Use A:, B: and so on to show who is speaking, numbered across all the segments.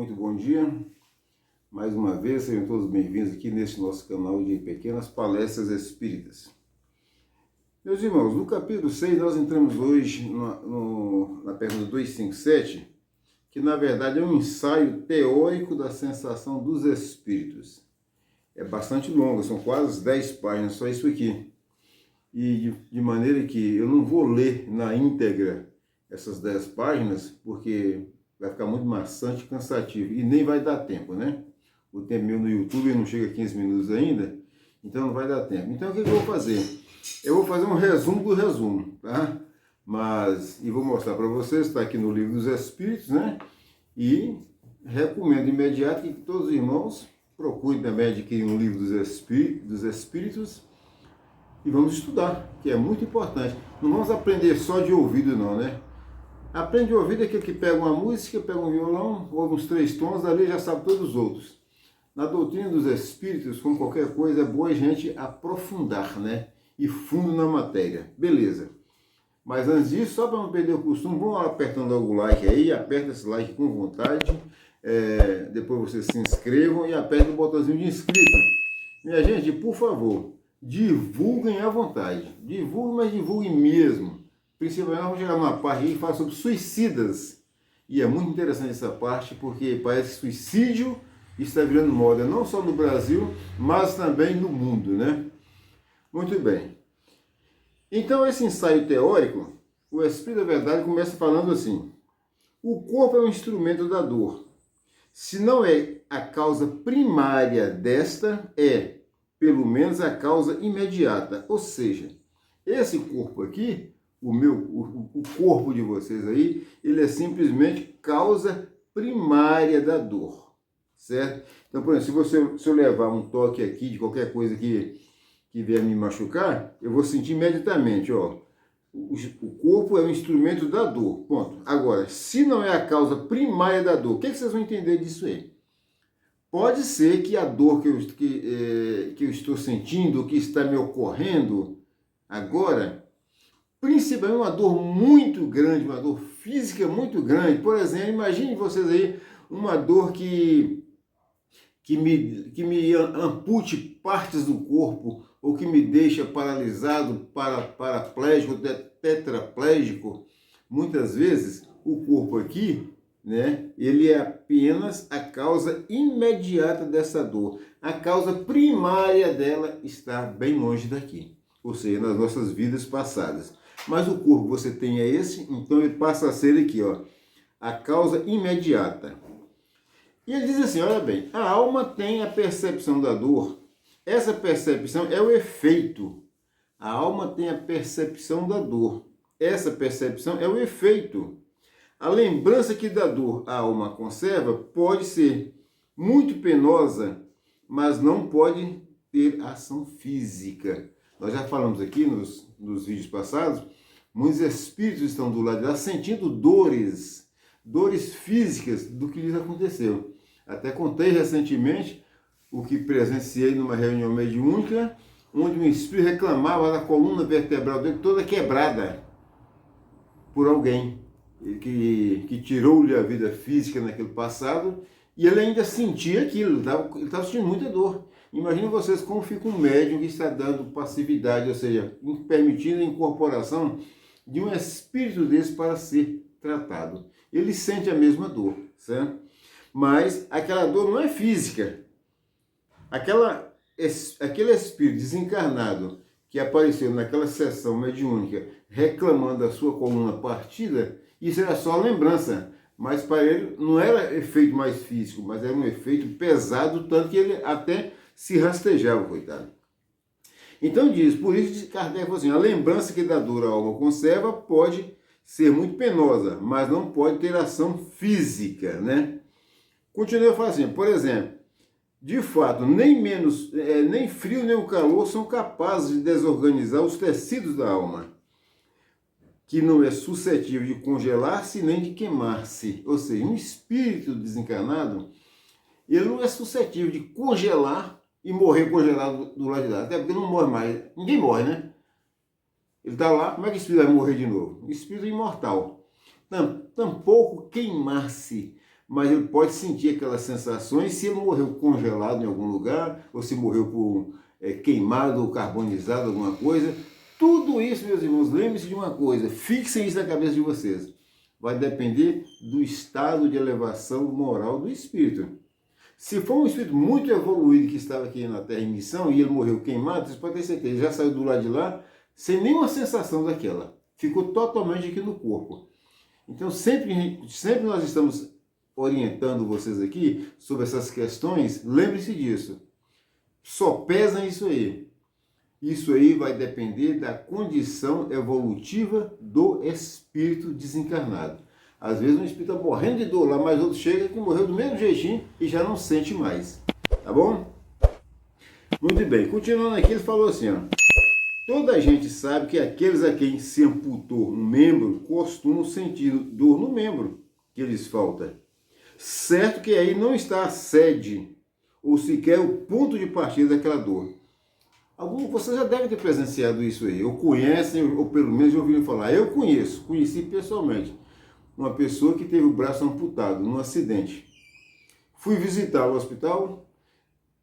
A: muito bom dia. Mais uma vez, sejam todos bem-vindos aqui neste nosso canal de Pequenas Palestras Espíritas. Meus irmãos, no capítulo 6 nós entramos hoje na pergunta 257, que na verdade é um ensaio teórico da sensação dos espíritos. É bastante longo, são quase 10 páginas, só isso aqui. E de maneira que eu não vou ler na íntegra essas 10 páginas, porque vai ficar muito maçante e cansativo, e nem vai dar tempo, né? O tempo meu no YouTube não chega a 15 minutos ainda, então não vai dar tempo. Então o que eu vou fazer? Eu vou fazer um resumo do resumo, tá? E vou mostrar para vocês, está aqui no Livro dos Espíritos, né? E recomendo imediato que todos os irmãos procurem também adquirir um livro dos Espíritos e vamos estudar, que é muito importante. Não vamos aprender só de ouvido não, né? Aprende de ouvido é aquele que pega uma música, pega um violão, ouve uns 3 tons, dali já sabe todos os outros. Na doutrina dos espíritos, como qualquer coisa, é boa a gente aprofundar, né? E fundo na matéria. Beleza. Mas antes disso, só para não perder o costume, vão apertando logo o like aí, aperta esse like com vontade. Depois vocês se inscrevam e apertem o botãozinho de inscrito. Minha gente, por favor, divulguem à vontade. Divulguem, mas divulguem mesmo. Principalmente vamos chegar numa parte aí que fala sobre suicidas. E é muito interessante essa parte, porque parece que suicídio está virando moda, não só no Brasil, mas também no mundo, né? Muito bem. Então, esse ensaio teórico, o Espírito da Verdade começa falando assim: o corpo é um instrumento da dor. Se não é a causa primária desta, é, pelo menos, a causa imediata. Ou seja, esse corpo aqui, o corpo de vocês aí, ele é simplesmente causa primária da dor, certo? Então, por exemplo, se eu levar um toque aqui de qualquer coisa que vier me machucar, eu vou sentir imediatamente, ó, o corpo é um instrumento da dor, ponto. Agora, se não é a causa primária da dor, o que vocês vão entender disso aí? Pode ser que a dor que eu estou sentindo, que está me ocorrendo agora, principalmente uma dor muito grande, uma dor física muito grande. Por exemplo, imagine vocês aí uma dor que me ampute partes do corpo, ou que me deixa paralisado, paraplégico, tetraplégico. Muitas vezes o corpo aqui, né, ele é apenas a causa imediata dessa dor. A causa primária dela está bem longe daqui, ou seja, nas nossas vidas passadas. Mas o corpo que você tem é esse, então ele passa a ser aqui, ó, a causa imediata. E ele diz assim, olha bem, a alma tem a percepção da dor. Essa percepção é o efeito. A alma tem a percepção da dor. Essa percepção é o efeito. A lembrança que da dor a alma conserva pode ser muito penosa, mas não pode ter ação física. Nós já falamos aqui nos vídeos passados, muitos espíritos estão do lado de lá sentindo dores físicas do que lhes aconteceu. Até contei recentemente o que presenciei numa reunião mediúnica, onde um espírito reclamava da coluna vertebral dele toda quebrada por alguém que tirou-lhe a vida física naquele passado, e ele ainda sentia aquilo, ele estava sentindo muita dor. Imaginem vocês como fica um médium que está dando passividade, ou seja, permitindo a incorporação de um espírito desse para ser tratado. Ele sente a mesma dor, certo? Mas aquela dor não é física. Aquele espírito desencarnado que apareceu naquela sessão mediúnica reclamando da sua coluna partida, isso era só lembrança. Mas para ele não era efeito mais físico, mas era um efeito pesado, tanto que ele até se rastejava, coitado. Então diz, por isso Kardec falou assim, a lembrança que da dor a alma conserva pode ser muito penosa, mas não pode ter ação física, né? Continua falando assim, por exemplo, de fato, nem frio nem o calor são capazes de desorganizar os tecidos da alma, que não é suscetível de congelar-se nem de queimar-se. Ou seja, um espírito desencarnado, ele não é suscetível de congelar e morrer congelado do lado de lá. Até porque não morre mais. Ninguém morre, né? Ele está lá, como é que o espírito vai morrer de novo? O espírito é imortal. Tampouco queimar-se, mas ele pode sentir aquelas sensações se ele morreu congelado em algum lugar, ou se morreu por queimado ou carbonizado, alguma coisa. Tudo isso, meus irmãos, lembre-se de uma coisa, fixem isso na cabeça de vocês. Vai depender do estado de elevação moral do espírito. Se for um espírito muito evoluído que estava aqui na Terra em missão e ele morreu queimado, vocês podem ter certeza, ele já saiu do lado de lá sem nenhuma sensação daquela. Ficou totalmente aqui no corpo. Então sempre nós estamos orientando vocês aqui sobre essas questões, lembre-se disso. Só pesa isso aí. Isso aí vai depender da condição evolutiva do espírito desencarnado. Às vezes um espírito está morrendo de dor lá, mas outro chega que morreu do mesmo jeitinho e já não sente mais. Tá bom? Muito bem. Continuando aqui, ele falou assim, ó. Toda a gente sabe que aqueles a quem se amputou um membro costumam sentir dor no membro que lhes falta. Certo que aí não está a sede ou sequer o ponto de partida daquela dor. Vocês já devem ter presenciado isso aí, ou conhecem, ou pelo menos já ouviram falar. Eu conheci pessoalmente uma pessoa que teve o braço amputado num acidente. Fui visitar o hospital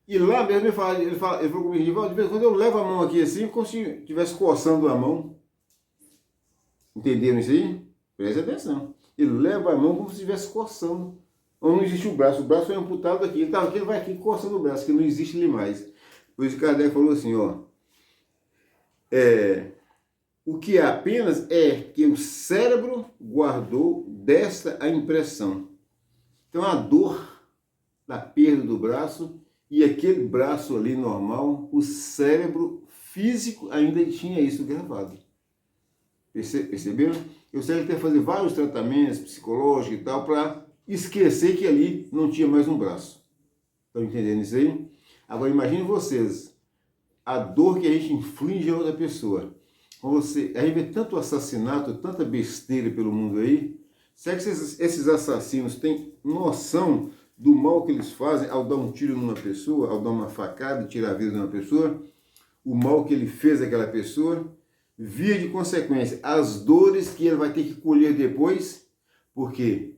A: e lá mesmo ele falou comigo, de vez em quando eu levo a mão aqui assim, como se estivesse coçando a mão. Entenderam isso aí? Preste atenção. Ele leva a mão como se estivesse coçando. Ou não existe o braço foi amputado aqui. Ele vai aqui coçando o braço, que não existe ali mais. Por isso Kardec falou assim, ó. O que é apenas é que o cérebro guardou desta a impressão. Então a dor da perda do braço e aquele braço ali normal, o cérebro físico ainda tinha isso gravado. Perceberam? O cérebro tem que fazer vários tratamentos psicológicos e tal para esquecer que ali não tinha mais um braço. Estão entendendo isso aí? Agora imagine vocês, a dor que a gente inflige a outra pessoa. A gente vê tanto assassinato, tanta besteira pelo mundo aí. Será que esses assassinos têm noção do mal que eles fazem ao dar um tiro numa pessoa, ao dar uma facada e tirar a vida de uma pessoa? O mal que ele fez àquela pessoa? Via de consequência, as dores que ele vai ter que colher depois, porque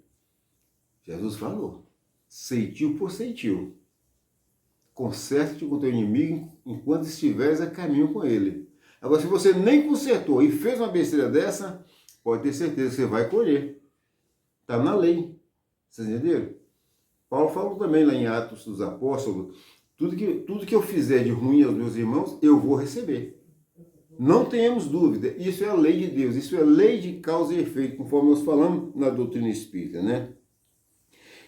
A: Jesus falou, ceitil por ceitil. Conserte-te com teu inimigo enquanto estiveres a caminho com ele. Agora, se você nem consertou e fez uma besteira dessa, pode ter certeza que você vai colher. Está na lei. Vocês entenderam? Paulo falou também lá em Atos dos Apóstolos, tudo que eu fizer de ruim aos meus irmãos, eu vou receber. Não tenhamos dúvida, isso é a lei de Deus, isso é lei de causa e efeito, conforme nós falamos na doutrina espírita, né?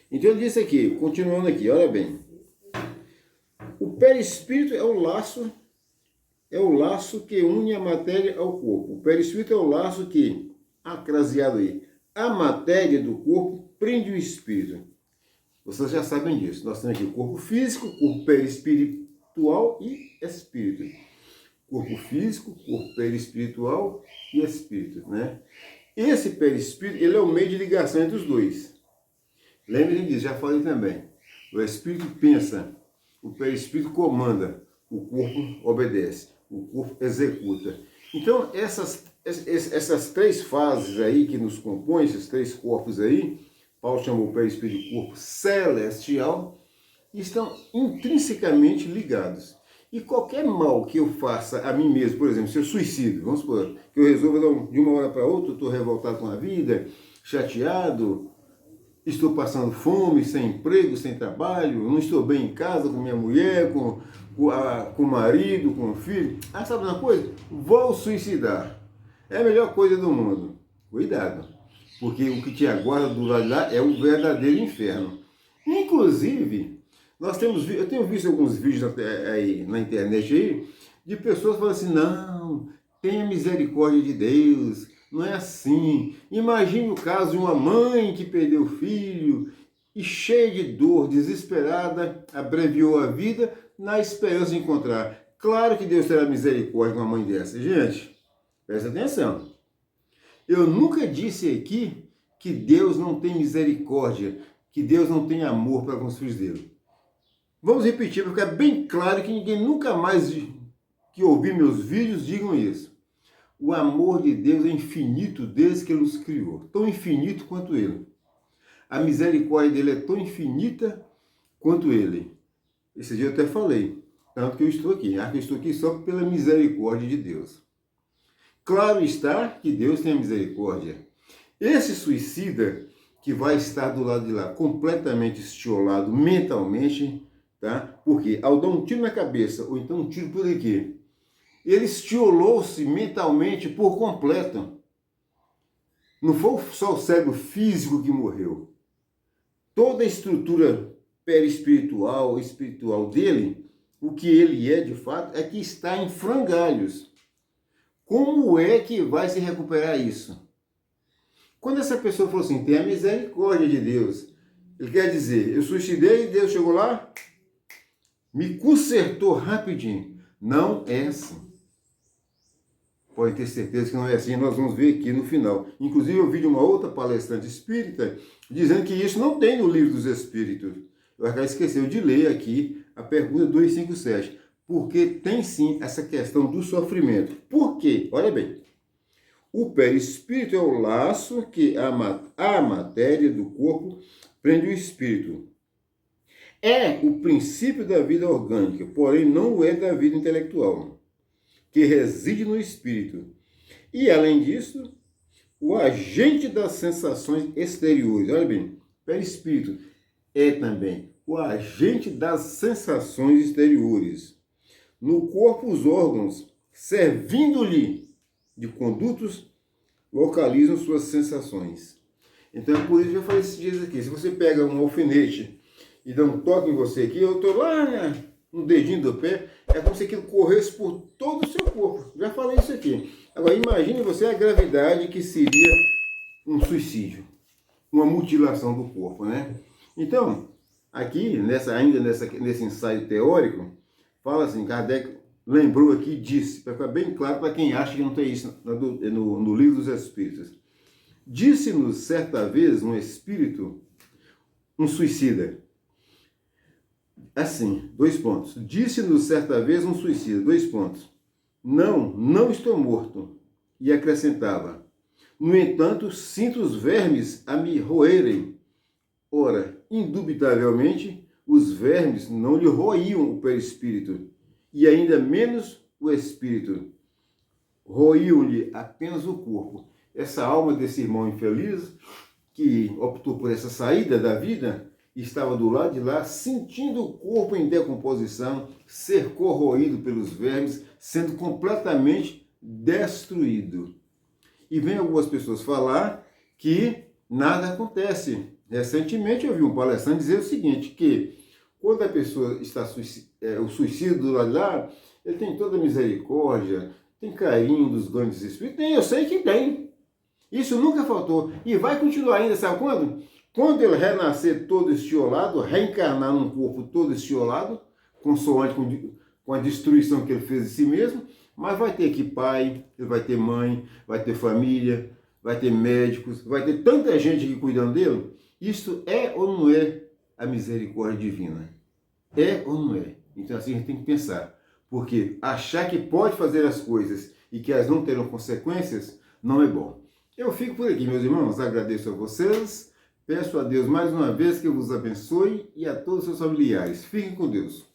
A: Então ele disse aqui, continuando aqui, olha bem. O perispírito é o laço que une a matéria ao corpo. O perispírito é o laço que, craseado aí, a matéria do corpo prende o espírito. Vocês já sabem disso. Nós temos aqui o corpo físico, corpo perispiritual e espírito. Corpo físico, corpo perispiritual e espírito, né? Esse perispírito, ele é o meio de ligação entre os dois. Lembrem disso, já falei também. O espírito pensa, o perispírito comanda, o corpo obedece, o corpo executa. Então, essas três fases aí que nos compõem, esses três corpos aí, Paulo chamou o perispírito de corpo celestial, estão intrinsecamente ligados. E qualquer mal que eu faça a mim mesmo, por exemplo, se eu suicido, vamos supor, que eu resolvo de uma hora para outra, eu estou revoltado com a vida, chateado, estou passando fome, sem emprego, sem trabalho, não estou bem em casa com minha mulher, com o marido, com o filho. Sabe uma coisa? Vou suicidar. É a melhor coisa do mundo. Cuidado, porque o que te aguarda do lado de lá é o verdadeiro inferno. Inclusive, eu tenho visto alguns vídeos aí na internet aí, de pessoas falando assim, não, tenha misericórdia de Deus, não é assim. Imagine o caso de uma mãe que perdeu o filho e cheia de dor, desesperada, abreviou a vida na esperança de encontrar. Claro que Deus terá misericórdia com uma mãe dessa. Gente, presta atenção. Eu nunca disse aqui que Deus não tem misericórdia, que Deus não tem amor para com os filhos dele. Vamos repetir, para ficar bem claro que ninguém nunca mais que ouvir meus vídeos digam isso. O amor de Deus é infinito desde que Ele nos criou, tão infinito quanto Ele. a misericórdia dele é tão infinita quanto ele. Esse dia eu até falei, tanto que eu estou aqui. Eu estou aqui só pela misericórdia de Deus. Claro está que Deus tem a misericórdia. Esse suicida que vai estar do lado de lá completamente estiolado mentalmente, tá? Porque ao dar um tiro na cabeça, ou então um tiro por aqui, ele estiolou-se mentalmente por completo. Não foi só o cérebro físico que morreu. Toda a estrutura perispiritual, espiritual dele, o que ele é de fato, é que está em frangalhos. Como é que vai se recuperar isso? Quando essa pessoa falou assim, tem a misericórdia de Deus, ele quer dizer, eu suicidei e Deus chegou lá, me consertou rapidinho. Não é assim. Pode ter certeza que não é assim, nós vamos ver aqui no final. Inclusive eu vi de uma outra palestrante espírita dizendo que isso não tem no livro dos Espíritos. Eu acabei esquecendo de ler aqui a pergunta 257. Porque tem sim essa questão do sofrimento. Por quê? Olha bem. O perispírito é o laço que a matéria do corpo prende o espírito. É o princípio da vida orgânica, porém não é da vida intelectual, que reside no espírito. E, além disso, o agente das sensações exteriores. Olha bem, perispírito é também o agente das sensações exteriores. No corpo, os órgãos, servindo-lhe de condutos, localizam suas sensações. Então, por isso que eu falei esses dias aqui, se você pega um alfinete e dá um toque em você aqui, eu estou lá no dedinho do pé, é como se aquilo corresse por todo o seu corpo. Já falei isso aqui. Agora, imagine você a gravidade que seria um suicídio, uma mutilação do corpo, né? Então, aqui, nesse ensaio teórico, fala assim, Kardec lembrou aqui, disse, para ficar bem claro para quem acha que não tem isso no livro dos Espíritos. Disse-nos certa vez um espírito, um suicida. Assim, 2 pontos. Disse-nos certa vez um suicida, 2 pontos. Não estou morto. E acrescentava, no entanto, sinto os vermes a me roerem. Ora, indubitavelmente, os vermes não lhe roíam o perispírito, e ainda menos o espírito. Roíam-lhe apenas o corpo. Essa alma desse irmão infeliz, que optou por essa saída da vida, estava do lado de lá, sentindo o corpo em decomposição, ser corroído pelos vermes, sendo completamente destruído. E vem algumas pessoas falar que nada acontece. Recentemente eu vi um palestrante dizer o seguinte, que quando a pessoa está o suicídio do lado de lá, ele tem toda a misericórdia, tem carinho dos grandes espíritos. Tem, eu sei que tem. Isso nunca faltou. E vai continuar ainda, sabe quando? Quando ele renascer todo estiolado, reencarnar num corpo todo estiolado, consoante com a destruição que ele fez de si mesmo, mas vai ter aqui pai, ele vai ter mãe, vai ter família, vai ter médicos, vai ter tanta gente aqui cuidando dele. Isso é ou não é a misericórdia divina? É ou não é? Então assim a gente tem que pensar. Porque achar que pode fazer as coisas e que elas não terão consequências, não é bom. Eu fico por aqui, meus irmãos. Agradeço a vocês. Peço a Deus mais uma vez que vos abençoe e a todos os seus familiares. Fiquem com Deus.